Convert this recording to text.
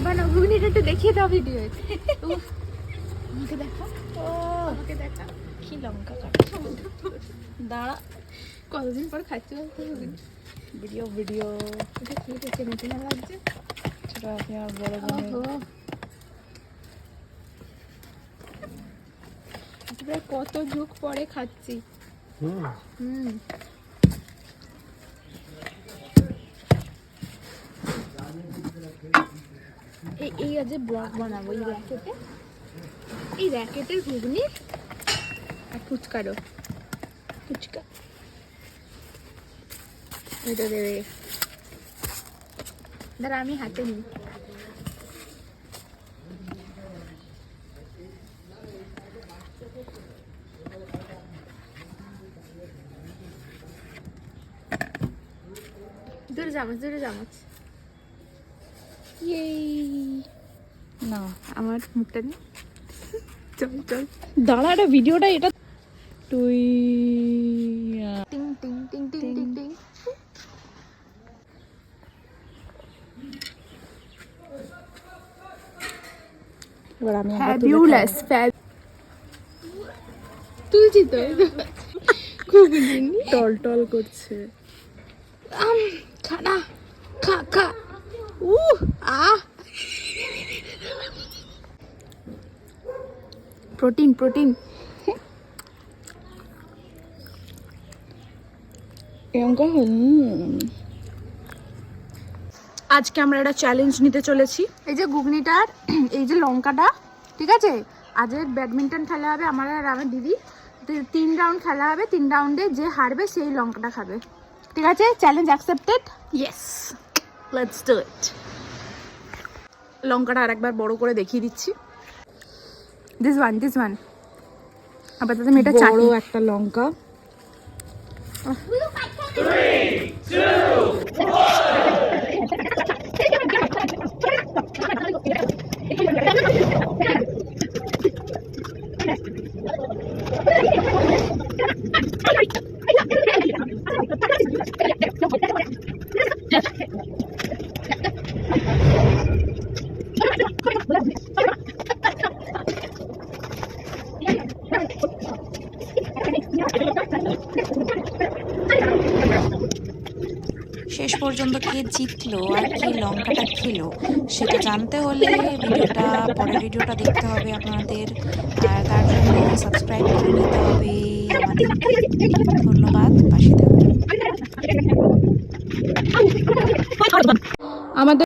বানাও ঘুগনিটা একটু দেখিয়ে দাও ভিডিও। আমাকে দেখা, আমাকে দেখা কি লঙ্কা কাটছো দাঁড়া কতদিন পর খাচ্ছি বলতে ঘুগনি। ভিডিও ভিডিও এটা খেয়ে চেনে চেনে লাগছে। ছোট আছে আর বড় বোনের প্রায় কত যুগ পরে খাচ্ছি। হুম এই আজ ব্লগ বানাবো এই র্যাকেটের ঘুগনি আর ফুচকারও ফুচকা এটা দেবে। দাঁড়া আমি হাতে নিই। দূরে চামচ না আমার মুখটা নিয়ে চল চল দাঁড়া এটা ভিডিওটা এটা তুই টিং টিং টিং টিং টিং টিং। এবার আমি ফ্যাবিউলাস তুলছি তো ঘুগনি টল টল করছে খানা খা খা প্রোটিন প্রোটিন। আজকে আমরা একটা চ্যালেঞ্জ নিতে চলেছি। এই যে ঘুগনিটার এই যে লঙ্কাটা, ঠিক আছে? আজ ব্যাডমিন্টন খেলা হবে আমার আর আমার দিদি। 3 রাউন্ড খেলা হবে, 3 রাউন্ডে যে হারবে সেই লঙ্কাটা খাবে, ঠিক আছে? Challenge accepted. Yes let's do it. লঙ্কাটা আরেকবার বড় করে দেখিয়ে দিচ্ছি। দিস ওয়ান আবার তাতে মেয়েটা বড় চাটনি একটা লঙ্কা। শেষ পর্যন্ত কে জিতলো আর কে লঙ্কাটা খেলো সেটা জানতে হলে পরের ভিডিওটা দেখতে হবে আপনাদের। আর তার জন্য সাবস্ক্রাইব করে নিতে হবে আমাদের। ধন্যবাদ, পাশে থাকবেন আমাদের।